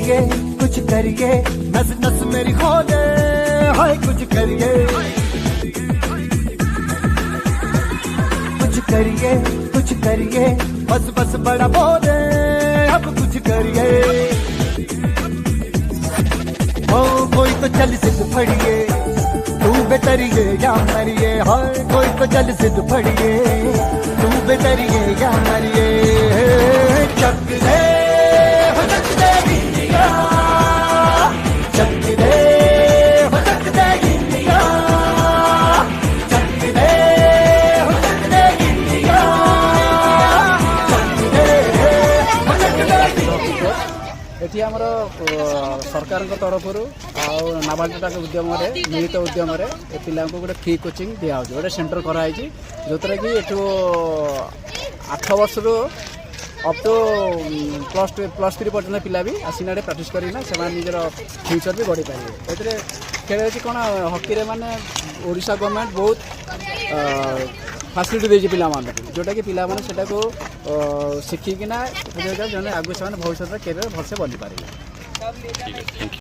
करिए नस नस मेरी खोले हाय कुछ करिए बस बस बड़ा बोले अब कुछ करिए ओ कोई तो चल सिद्ध फड़िए तू बेतरिए या मरिए हाय कोई तो चल सिद्ध फड़िए तू बेतरिए या मरिए चक दे हो चक दे गिंदिया चक दे हो चक दे गिंदिया चक दे हो चक दे गिंदिया चक दे हो चक दे गिंदिया एठी आमर सरकार तरफ नाबार्ड उद्यम मिलित उद्यम पिला गोटे फ्री कोचिंग दिया गोटे सेंटर कराई जो कि एठू 8 वर्ष रु अप टू +3 पर्यटन पिला भी आसिना प्राक्ट करना से निजर फ्यूचर भी गढ़ी पारे ए खेल कौन हकी माने ओडिशा गवर्नमेंट बहुत फैसिलिटी देती पिला जोटा कि पिला माने सेटा को शिखिकिना जन आगु से भविष्य कैरियर भलसे बनी पारे।